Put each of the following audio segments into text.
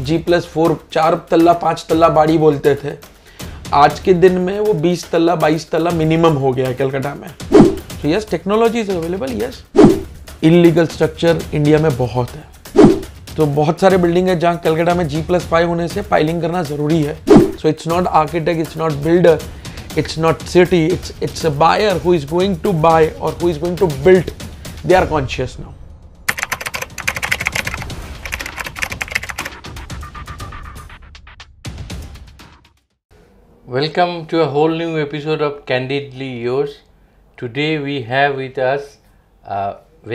G+4 4 तल्ला 5 तल्ला बाड़ी बोलते थे, आज के दिन में वो 20 तल्ला 22 तल्ला मिनिमम हो गया है कलकत्ता में। तो yes, technology is available. Yes, illegal structure India में बहुत है, तो बहुत सारे बिल्डिंग है जहाँ कलकत्ता में G+5 होने से फाइलिंग करना जरूरी है। So it's not architect, it's not builder, it's not city, it's a buyer who is going to buy or who is going to build. They are conscious now. Welcome to a whole new episode of Candidly Yours. Today we have with us a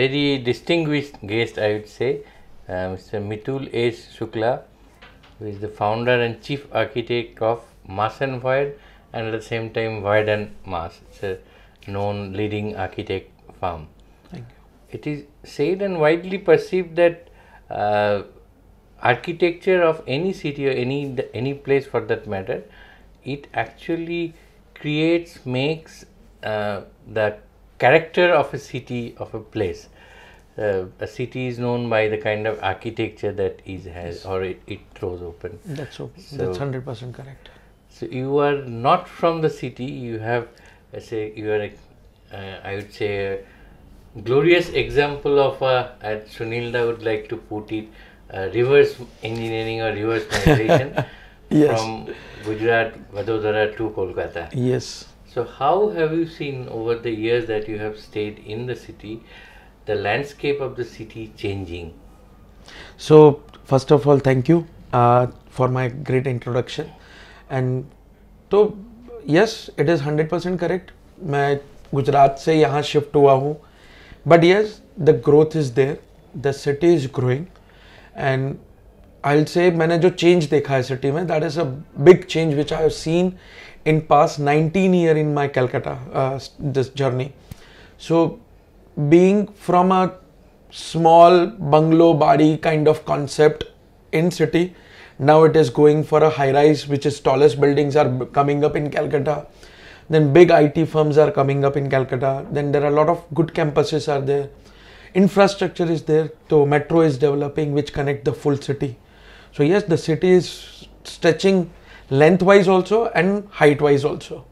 very distinguished guest, I would say, Mr. Mitul Shukla, who is the founder and chief architect of Mass and Void, and at the same time Void and Mass. It's a known leading architect firm. Thank you. It is said and widely perceived that architecture of any city or any place for that matter, it actually makes the character of a city, of a place. A city is known by the kind of architecture that has, or it throws open. That's 100% correct. So you are not from the city. You have, you are, I would say, a glorious example of as Sunilda would like to put it, reverse engineering or reverse migration Yes. from Gujarat, Vadodara to Kolkata. Yes. So how have you seen over the years that you have stayed in the city, the landscape of the city changing? So first of all, thank you for my great introduction. And तो yes, it is 100% correct. मैं गुजरात से यहाँ shift हुआ हूँ, but yes, the growth is there, the city is growing, and I will say मैंने जो change देखा है सिटी में, that is a big change which I have seen in past 19 year in my Calcutta this journey. So being from a small bungalow bari kind of concept in city, now it is going for a high rise, which is tallest buildings are coming up in Calcutta. Then big IT firms are coming up in Calcutta. Then there are a lot of good campuses are there. Infrastructure is there. So metro is developing, which connect the full city. So yes, the city is stretching lengthwise also and height wise also.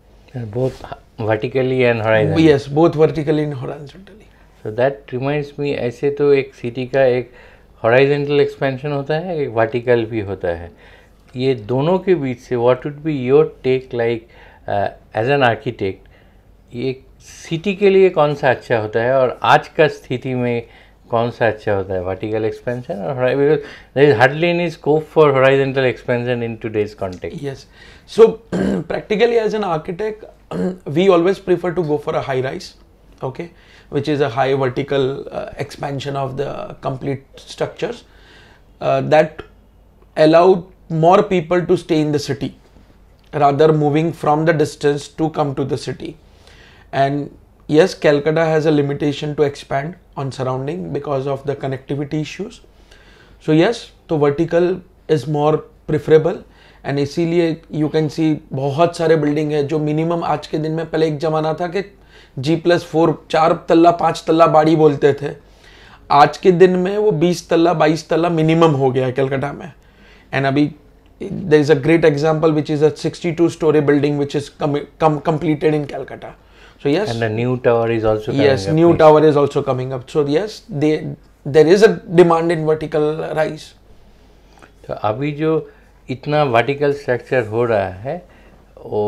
Both vertically and horizontally. Yes, both vertically and horizontally. So that reminds me, ऐसे तो एक city का एक horizontal expansion होता है, एक vertical भी होता है। ये दोनों के बीच से what would be your take, like as an architect, ये सिटी के लिए कौन सा अच्छा होता है और आज का स्थिति में कौन सा अच्छा होता है, वर्टिकल एक्सपेंशन और because there is hardly any scope for horizontal expansion in today's context? Yes, so practically as an architect we always prefer to go for a high rise, okay, which is a high vertical expansion of the complete structures that allow more people to stay in the city rather moving from the distance to come to the city. And yes, Calcutta has a limitation to expand on surrounding because of the connectivity issues. So yes, तो vertical is more preferable, and इसीलिए you can see बहुत सारे building है जो minimum आज के दिन में, पहले एक जमाना था कि G+4 4 तल्ला 5 तल्ला बाड़ी बोलते थे, आज के दिन में वो 20 तल्ला 22 तल्ला मिनिमम हो गया है कलकत्ता में। एंड अभी there is a great example which is a 62-story building which is completed in Calcutta. So yes, and the new tower is also coming yes, up. new tower is also coming up. So yes, there is a demand in vertical rise. तो अभी जो इतना vertical structure हो रहा है वो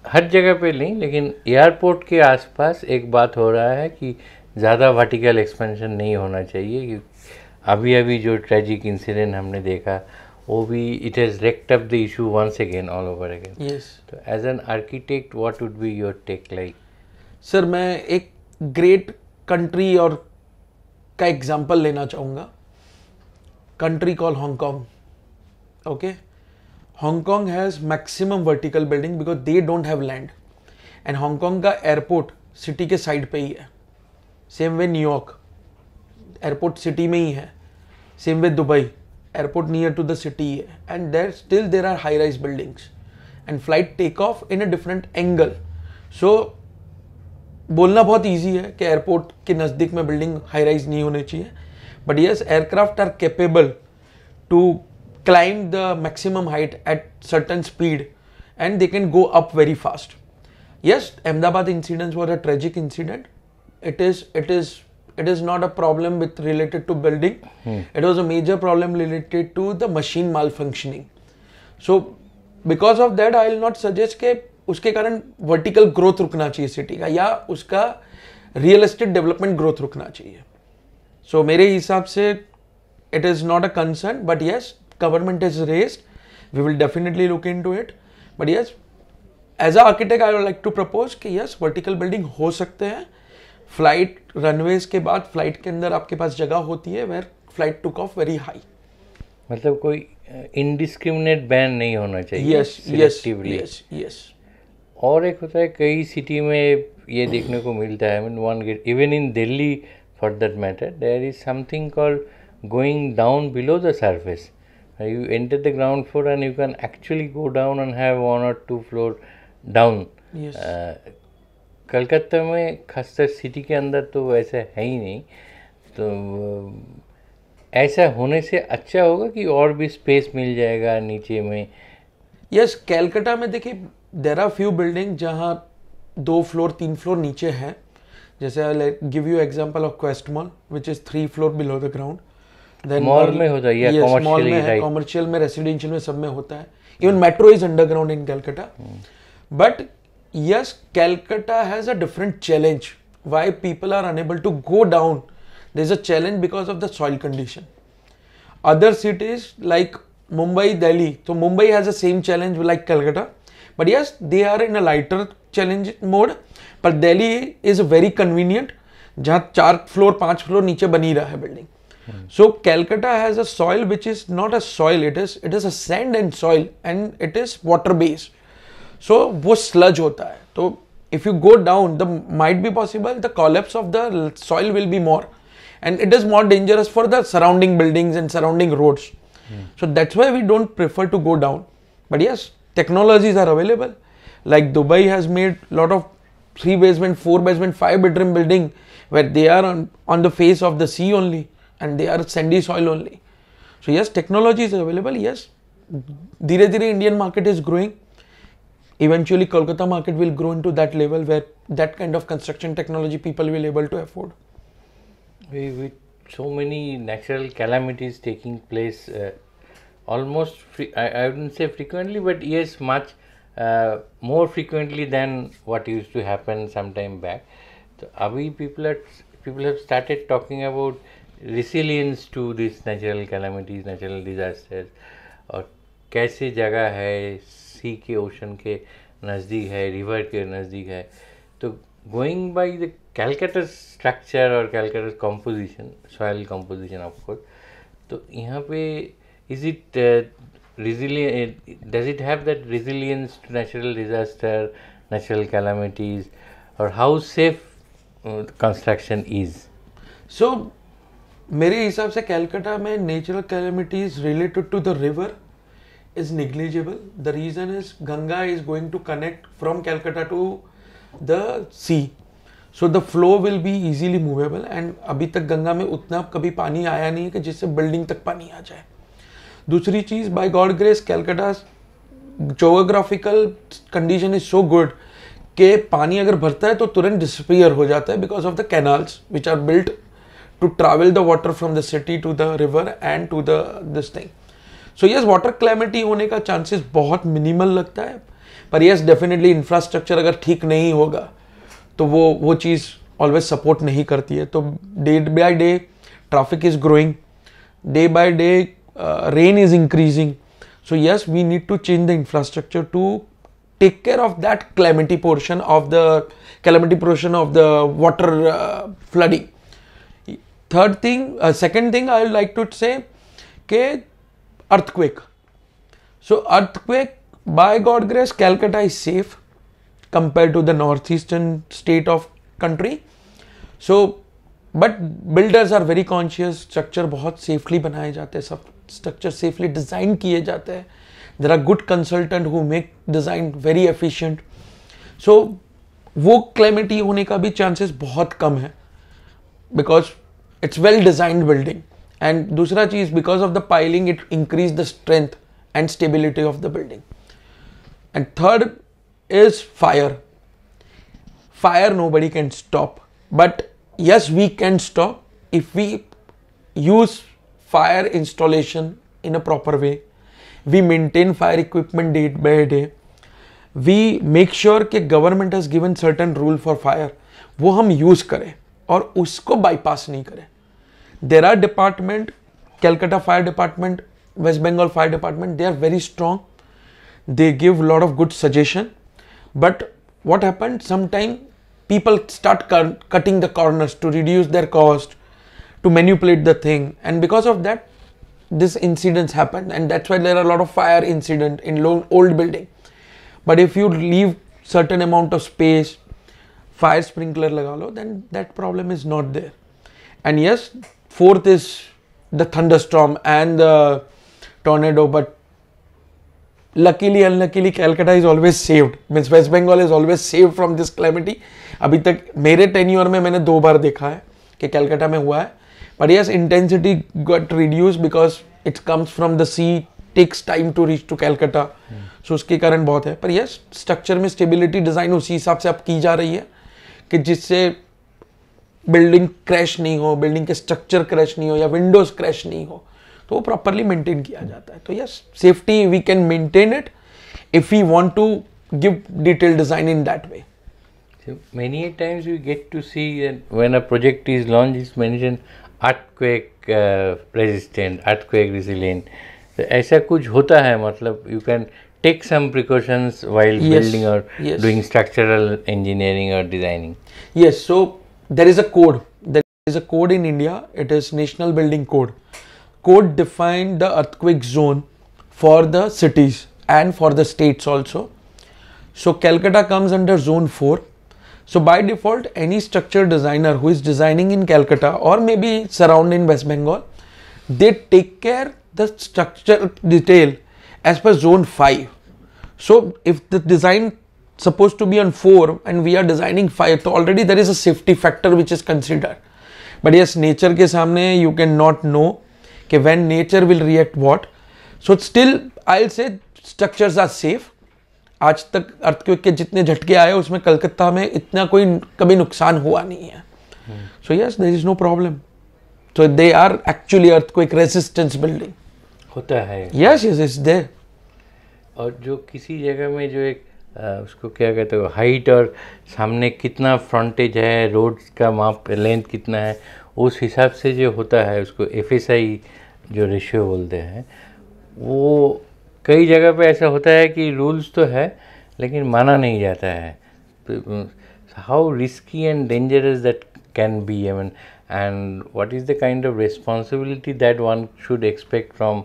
हर जगह पे नहीं, लेकिन एयरपोर्ट के आसपास एक बात हो रहा है कि ज़्यादा वर्टिकल एक्सपेंशन नहीं होना चाहिए, क्योंकि अभी जो ट्रेजिक इंसिडेंट हमने देखा वो भी it has wrecked up the issue once again, all over again. Yes, तो as an architect what would be your take like? Sir, मैं एक ग्रेट कंट्री और का एग्जांपल लेना चाहूँगा, country call Hong Kong. Okay, Hong Kong has maximum vertical building because they don't have land, and Hong Kong का airport city के side पे ही है। Same way New York airport city में ही है, same way Dubai airport near to the city है, and there are high rise buildings and flight take off in a different angle. So बोलना बहुत ईजी है कि एयरपोर्ट के नज़दीक में बिल्डिंग हाई राइज नहीं होनी चाहिए, but yes, aircraft are capable to climb the maximum height at certain speed and they can go up very fast. Yes, Ahmedabad incident was a tragic incident. It is not a problem with related to building. It was a major problem related to the machine malfunctioning. So because of that I will not suggest कि उसके कारण vertical growth रुकना चाहिए city का या उसका real estate development growth रुकना चाहिए. सो मेरे हिसाब से it is not a concern, but yes, government is raised. We will definitely look into it. But yes, as an architect, I would like to propose कि yes, vertical building हो सकते हैं. Flight runways के बाद flight के अंदर आपके पास जगह होती है where flight took off very high. मतलब कोई indiscriminate ban नहीं होना चाहिए. Yes, selectively. yes, yes. और एक होता है कई सिटी में ये देखने को मिलता है. I mean, one even in Delhi for that matter, there is something called going down below the surface. You enter the ground floor and you can actually go down and have 1 or 2 floor down. Yes. Calcutta में खासकर city के अंदर तो वैसा है ही नहीं. तो ऐसा होने से अच्छा होगा कि और भी स्पेस मिल जाएगा नीचे में. यस, कैलकाटा में देखिए देर आर फ्यू बिल्डिंग जहाँ 2 फ्लोर 3 फ्लोर नीचे है. जैसे I give you example of quest mall which is 3 floor below the ground. Mall में होता है या मॉल में है, कॉमर्शियल में, रेसिडेंशियल में, सब में होता है. Even metro is underground in Calcutta. But yes, Calcutta has a different challenge. Why people are unable to go down? There is a challenge because of the soil condition. Other cities like Mumbai, Delhi, तो Mumbai has a same challenge like Calcutta. But yes, they are in a lighter challenge mode. पर Delhi is very convenient जहाँ 4 floor 5 floor नीचे बनी रहा है building. So Calcutta has a soil which is not a soil, it is a sand and soil and it is water based. So वो sludge होता है. तो if you go down, the might be possible the collapse of the soil will be more, and it is more dangerous for the surrounding buildings and surrounding roads. So that's why we don't prefer to go down. But yes, technologies are available. Like Dubai has made lot of 3 basement, 4 basement, 5 bedroom building where they are on the face of the sea only. And they are sandy soil only. So yes, technology is available. Yes, धीरे धीरे Indian market is growing. Eventually, Kolkata market will grow into that level where that kind of construction technology people will able to afford. With so many natural calamities taking place, almost I wouldn't say frequently, but yes, much more frequently than what used to happen some time back. So, abhi people have started talking about resilience to these natural calamities, natural disasters, और कैसे जगह है सी के ocean के नज़दीक है, river के नज़दीक है. तो going by the Calcutta structure और Calcutta composition, soil composition of course, तो यहाँ पे is it resilient, does it have that resilience to natural disaster, natural calamities, or how safe construction is? So मेरे हिसाब से कैलकाटा में natural calamities related to the river is negligible. The reason is Ganga is going to connect from Calcutta to the sea. So the flow will be easily movable and अभी तक गंगा में उतना कभी पानी आया नहीं है कि जिससे बिल्डिंग तक पानी आ जाए. दूसरी चीज, by God grace Calcutta geographical condition is so good कि पानी अगर भरता है तो तुरंत डिसअपीयर हो जाता है because of the canals which are built to travel the water from the city to the river and to the this thing. So yes, water calamity होने का chances बहुत minimal लगता है. पर yes, definitely infrastructure अगर ठीक नहीं होगा तो वो चीज़ always support नहीं करती है. तो day by day traffic is growing, day by day rain is increasing. So yes, we need to change the infrastructure to take care of that calamity portion of the water flooding. Second thing I would like to say के earthquake. So earthquake, by God grace, Calcutta is safe compared to the northeastern state of country. So but builders are very conscious. Structure बहुत safely बनाए जाते हैं, सब structure safely design किए जाते हैं. There are good consultant who make design very efficient. So वो calamity होने का भी chances बहुत कम है because it's well designed building and दूसरा चीज, because of the piling it increase the strength and stability of the building. And third is fire. Fire nobody can stop, but yes we can stop if we use fire installation in a proper way. We maintain fire equipment day by day. We make sure कि government has given certain rule for fire, वो हम use करें और उसको bypass नहीं करें. There are department, Calcutta Fire Department, West Bengal Fire Department, they are very strong. They give lot of good suggestion, but what happened, sometime people start cutting the corners to reduce their cost, to manipulate the thing, and because of that this incidents happen, and that's why there are a lot of fire incident in old building. But if you leave certain amount of space, fire sprinkler laga lo, then that problem is not there. And yes, fourth is the thunderstorm and the tornado, but luckily unluckily Calcutta is always saved, means West Bengal is always saved from this calamity. अभी तक मेरे tenure में मैंने 2 बार देखा है कि कलकत्ता में हुआ है. But yes, intensity got reduce because it comes from the sea, takes time to reach to Calcutta, so उसके कारण बहुत है. पर यस, स्ट्रक्चर में स्टेबिलिटी डिजाइन उसी हिसाब से अब की जा रही है कि जिससे बिल्डिंग क्रैश नहीं हो, बिल्डिंग के स्ट्रक्चर क्रैश नहीं हो या विंडोज क्रैश नहीं हो, तो वो प्रॉपरली मेंटेन किया जाता है. तो yes, safety we can maintain it if we want to give detail design in that way. So many times we get to see that when a project is launched, it's mentioned earthquake resistant, earthquake resilient. So ऐसा कुछ होता है, मतलब you can take some precautions while building or doing structural engineering or designing. Yes, so there is a code. There is a code in India. It is National Building Code. Code defined the earthquake zone for the cities and for the states also. So Calcutta comes under zone 4. So by default, any structure designer who is designing in Calcutta or maybe surrounding West Bengal, they take care the structure detail as per zone 5. So if the design supposed to be on 4 and we are designing 5, so already there is a safety factor which is considered. But yes, nature के सामने you cannot know कि when nature will react what. So still I'll say structures are safe. आज तक earthquake के जितने झटके आए उसमें कलकत्ता में इतना कोई कभी नुकसान हुआ नहीं है. So yes, there is no problem. So they are actually earthquake resistance building होता है. Yes yes is there. और जो किसी जगह में जो एक उसको क्या कहते हो, हाइट और सामने कितना फ्रंटेज है, रोड का माप लेंथ कितना है, उस हिसाब से जो होता है उसको एफएसआई जो रेशियो बोलते हैं, वो कई जगह पे ऐसा होता है कि रूल्स तो है लेकिन माना नहीं जाता है. How risky and dangerous that can be, I mean, and what is the kind of responsibility that one should expect from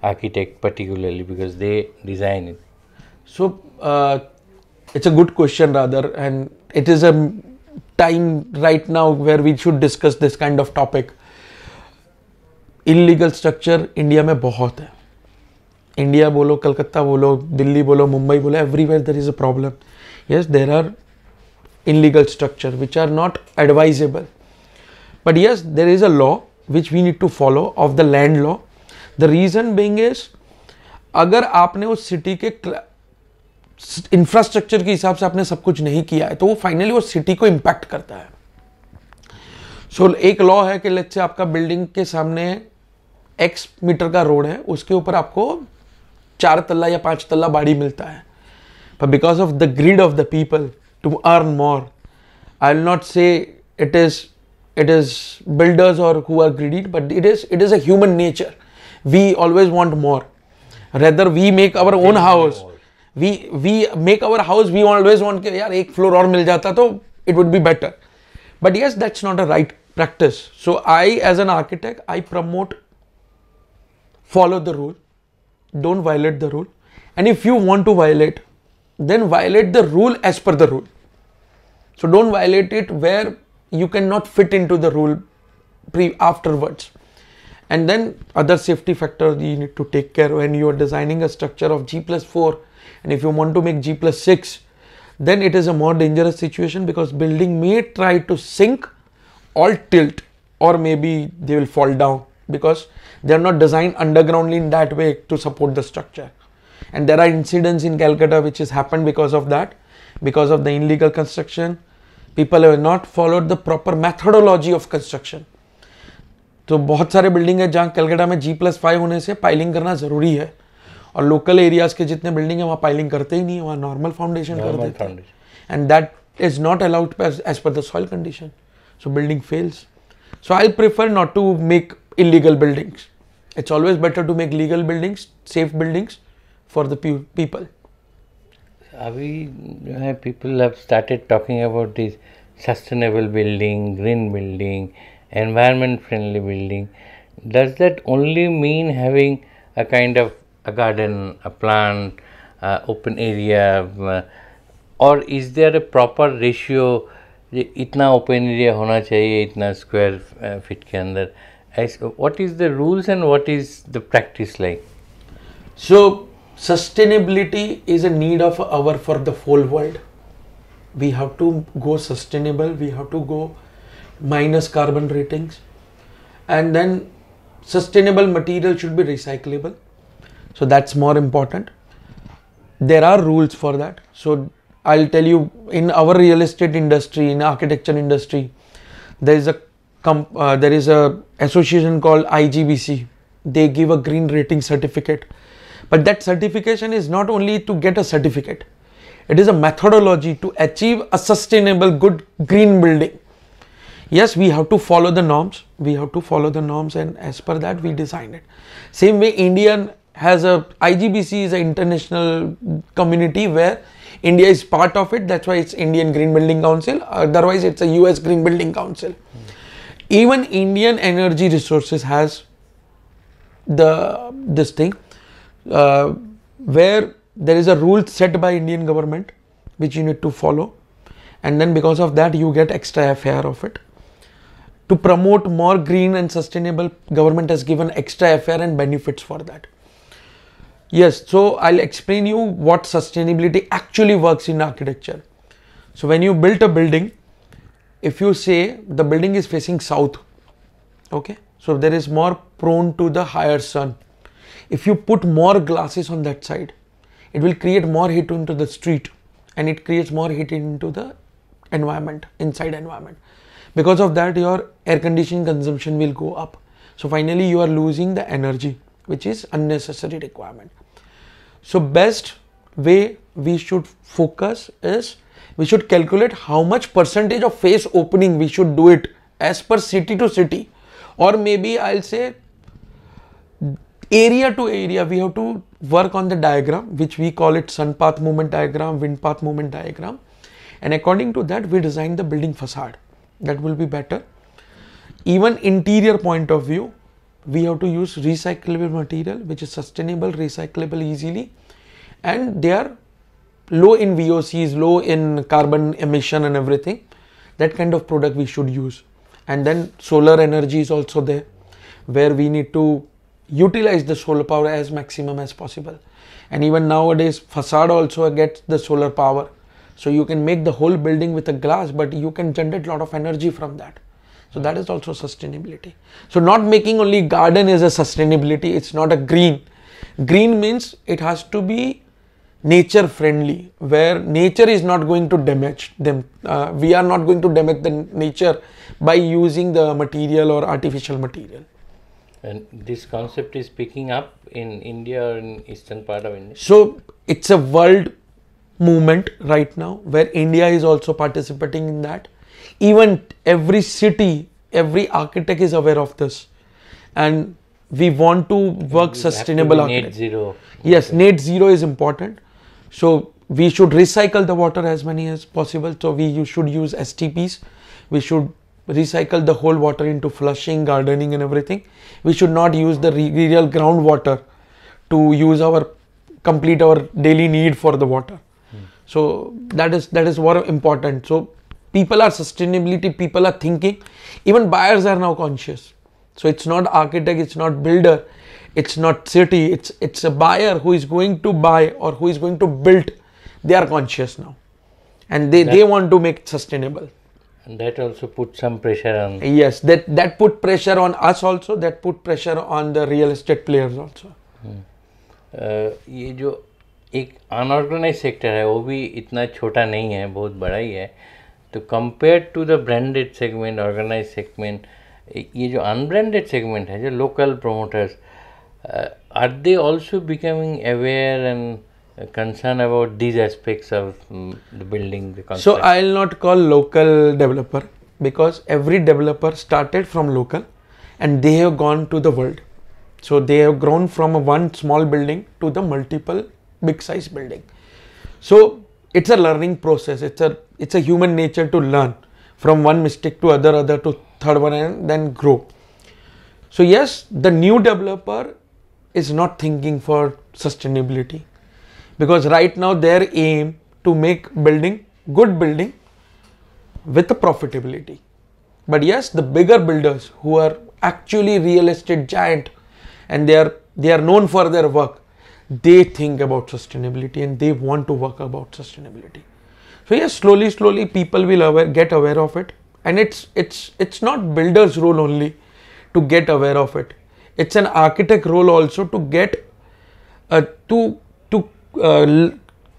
architect particularly because they design it? So it's a good question rather, and it is a time right now where we should discuss this kind of topic. Illegal structure India में बहुत है. India बोलो, कलकत्ता बोलो, दिल्ली बोलो, मुंबई बोलो, everywhere there is a problem. Yes, there are illegal structure which are not advisable, but yes, there is a law which we need to follow of the land law. The reason being is, अगर आपने उस city के infrastructure के हिसाब से आपने सब कुछ नहीं किया है तो वो फाइनली वो सिटी को इम्पैक्ट करता है. सो एक लॉ है कि लेट्स से आपका बिल्डिंग के सामने एक्स मीटर का रोड है, उसके ऊपर आपको 4 तल्ला या 5 तल्ला बाड़ी मिलता है. पर because of the greed of the people to earn more, I will not say it is builders or who are greedy, but it is a human nature. We always want more. Rather we make our own house. We make our house. We always want कि यार एक floor और मिल जाता तो it would be better. But yes, that's not a right practice. So I, as an architect, I promote follow the rule. Don't violate the rule. And if you want to violate, then violate the rule as per the rule. So don't violate it where you cannot fit into the rule afterwards. And then other safety factors you need to take care when you are designing a structure of G+4, and if you want to make G+6, then it is a more dangerous situation because building may try to sink or tilt, or maybe they will fall down because they are not designed undergroundly in that way to support the structure. And there are incidents in Calcutta which has happened because of that, because of the illegal construction. People have not followed the proper methodology of construction. तो बहुत सारे building है जहाँ कलकत्ता में G+5 होने से piling करना ज़रूरी है, और लोकल एरियाज के जितने बिल्डिंग है वहाँ पाइलिंग करते ही नहीं है, वहाँ नॉर्मल फाउंडेशन कर देते हैं, and that is not allowed as per the soil condition, so building fails. So I prefer not to make illegal buildings. It's always better to make legal buildings, safe buildings for the people. अभी जो है people have started talking about this sustainable building, green building, environment friendly building. Does that only mean having a kind of a garden, a plant, open area, or is there a proper ratio? इतना open area होना चाहिए इतना square feet के अंदर. What is the rules and what is the practice like? So sustainability is a need of hour for the whole world. We have to go sustainable, we have to go minus carbon ratings, and then sustainable material should be recyclable. So that's more important. There are rules for that. So I'll tell you, in our real estate industry, in architecture industry, there is a association called IGBC. They give a green rating certificate, but that certification is not only to get a certificate. It is a methodology to achieve a sustainable, good green building. Yes, we have to follow the norms. We have to follow the norms, and as per that, we design it. Same way, Indian has a IGBC is an international community where India is part of it. That's why it's Indian Green Building Council. Otherwise, it's a US Green Building Council. Even Indian Energy Resources has this thing where there is a rule set by Indian government which you need to follow, and then because of that you get extra FAR of it. To promote more green and sustainable, government has given extra FAR and benefits for that. Yes, so I'll explain you what sustainability actually works in architecture. So when you build a building, if you say the building is facing south, okay, so there is more prone to the higher sun. If you put more glasses on that side, it will create more heat into the street, and it creates more heat into the environment, inside environment. Because of that, your air conditioning consumption will go up. So finally you are losing the energy, which is unnecessary requirement. So best way we should focus is we should calculate how much percentage of face opening we should do it as per city to city, or maybe I'll say area to area. We have to work on the diagram, which we call it sun path movement diagram, wind path movement diagram, and according to that we design the building facade. That will be better. Even interior point of view, we have to use recyclable material which is sustainable, recyclable easily, and they are low in VOCs, low in carbon emission and everything. That kind of product we should use. And then solar energy is also there, where we need to utilize the solar power as maximum as possible. And even nowadays facade also gets the solar power, so you can make the whole building with a glass, but you can generate a lot of energy from that. So that is also sustainability. So not making only garden is a sustainability. It's not a green. Green means it has to be nature friendly, where nature is not going to damage them. We are not going to damage the nature by using the material or artificial material. And this concept is picking up in India or in eastern part of India? So it's a world movement right now, where India is also participating in that. Even every city, every architect is aware of this, and we want to work sustainable architecture. Net zero. Yes, net zero is important. So we should recycle the water as many as possible. So we should use STPs. We should recycle the whole water into flushing, gardening and everything. We should not use the real groundwater to use complete our daily need for the water. So that is more important. So people are sustainability, people are thinking. Even buyers are now conscious. So it's not architect, it's not builder, it's not city, it's a buyer who is going to buy or who is going to build. They are conscious now, and they want to make it sustainable. And that also put some pressure on. Yes, that put pressure on us also, that put pressure on the real estate players also. ये जो एक unorganised sector है वो भी इतना छोटा नहीं है, बहुत बड़ा ही है. तो compare to the branded segment, organize segment, ये जो अनब्रांडेड सेगमेंट है, जो local promoters, are they also becoming aware and concern about these aspects of the building, the concept? So I'll not call local developer, because every developer started from local and they have gone to the world. So they have grown from a one small building to the multiple big size building. So it's a learning process. It's a human nature to learn from one mistake to other to third one, and then grow. So yes, the new developer is not thinking for sustainability, because right now their aim to make good building with a profitability. But yes, the bigger builders who are actually real estate giant and they are known for their work, they think about sustainability and they want to work about sustainability. So yes, slowly people will get aware of it, and it's not builder's role only to get aware of it. It's an architect role also to get to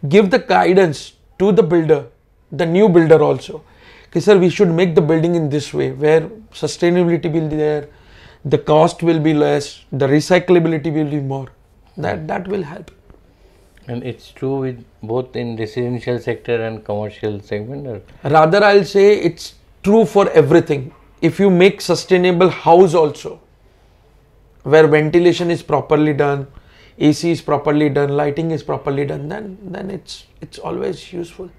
give the guidance to the builder, the new builder also. Okay, sir, we should make the building in this way where sustainability will be there, the cost will be less, the recyclability will be more. That will help. And it's true with both in residential sector and commercial segment? Or? Rather, I'll say it's true for everything. If you make sustainable house also, where ventilation is properly done, AC is properly done, lighting is properly done, then it's always useful.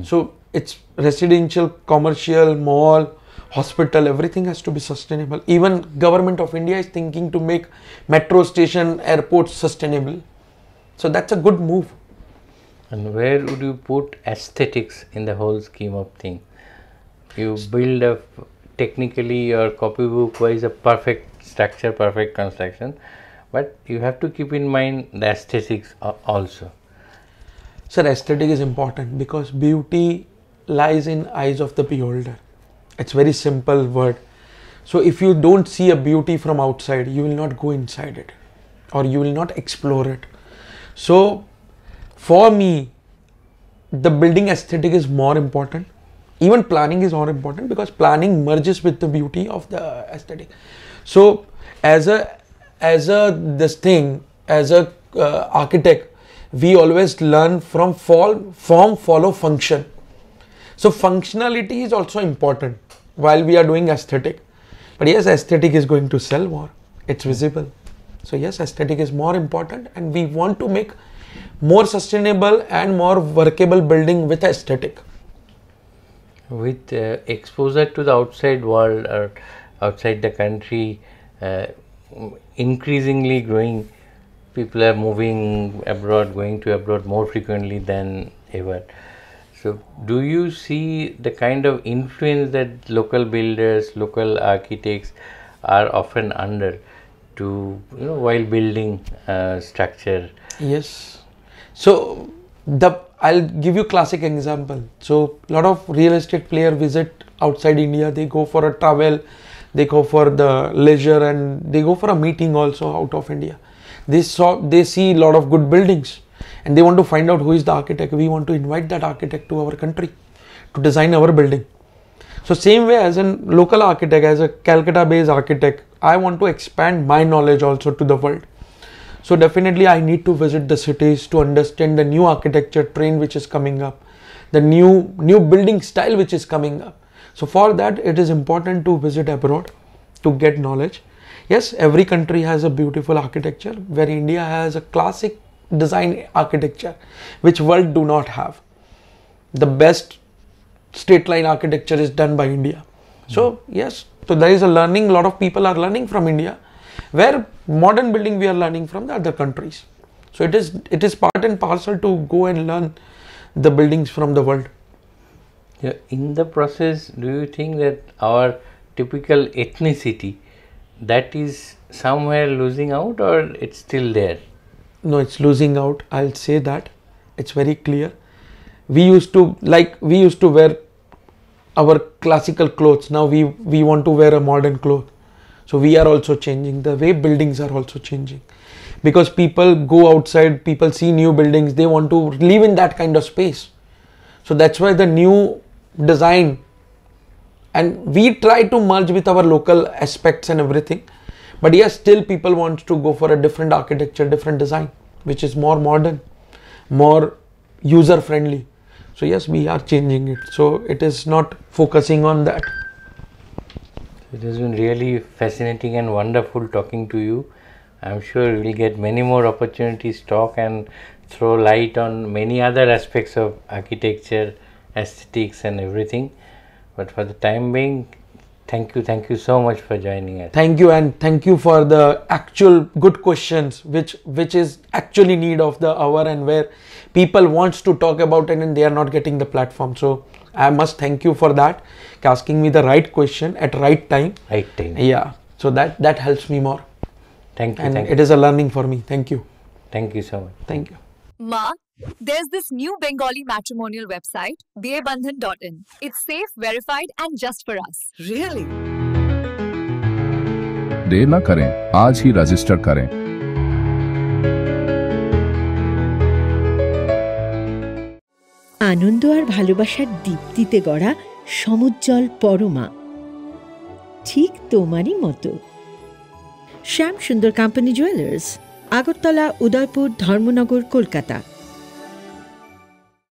So it's residential, commercial, mall, hospital, everything has to be sustainable. Even government of India is thinking to make metro station, airports sustainable. So that's a good move. And where would you put aesthetics in the whole scheme of things? You build a technically your copybook wise a perfect structure, perfect construction, but you have to keep in mind the aesthetics also. Sir, aesthetic is important because beauty lies in eyes of the beholder. It's very simple word. So if you don't see a beauty from outside, you will not go inside it, or you will not explore it. So for me, the building aesthetic is more important. Even planning is more important because planning merges with the beauty of the aesthetic. So as a architect, we always learn from form follow function. So functionality is also important while we are doing aesthetic. But yes, aesthetic is going to sell more. It's visible. So yes, aesthetic is more important, and we want to make more sustainable and more workable building with aesthetic. With exposure to the outside world or outside the country increasingly growing, people are moving abroad, going to abroad more frequently than ever. So do you see the kind of influence that local builders, local architects are often under to, while building structure? Yes. So I'll give you classic example. So a lot of real estate player visit outside India. They go for a travel, they go for the leisure, and they go for a meeting also out of India. They see a lot of good buildings, and they want to find out who is the architect. We want to invite that architect to our country to design our building. So same way as a local architect, as a Calcutta based architect, I want to expand my knowledge also to the world. So definitely I need to visit the cities to understand the new architecture trend which is coming up, the new building style which is coming up. So for that it is important to visit abroad to get knowledge. Yes, every country has a beautiful architecture, where India has a classic design architecture which world do not have. The best straight line architecture is done by India. So yes, so there is a learning, a lot of people are learning from India, where modern building we are learning from the other countries. So it is part and parcel to go and learn the buildings from the world. Yeah, in the process, do you think that our typical ethnicity, that is somewhere losing out, or it's still there? No, it's losing out. I'll say that. It's very clear. We used to wear our classical clothes. Now we want to wear a modern cloth. So we are also changing. The way buildings are also changing, because people go outside, people see new buildings, they want to live in that kind of space. So that's why the new design, and we try to merge with our local aspects and everything. But yes, still people want to go for a different architecture, different design, which is more modern, more user friendly. So yes, we are changing it. So it is not focusing on that. It has been really fascinating and wonderful talking to you. I'm sure we'll get many more opportunities to talk and throw light on many other aspects of architecture, aesthetics and everything. But for the time being, thank you so much for joining us. Thank you, and thank you for the actual good questions, which is actually need of the hour, and where people wants to talk about it and they are not getting the platform. So I must thank you for that, asking me the right question at right time. Right time. Yeah. So that helps me more. Thank you. And thank it you. is a learning for me. Thank you. Thank you so much. Thank you. Ma, there's this new Bengali matrimonial website, BABandhan.in. It's safe, verified, and just for us. Really? देर ना करें, आज ही register करें। আনন্দ আর ভালোবাসার দীপ্তিতে গড়া সমুজ্জ্বল পরমা, ঠিক তোমারই মতো। শ্যাম সুন্দর কোম্পানি জুয়েলার্স, আগরতলা, উদয়পুর, ধর্মনগর, কলকাতা।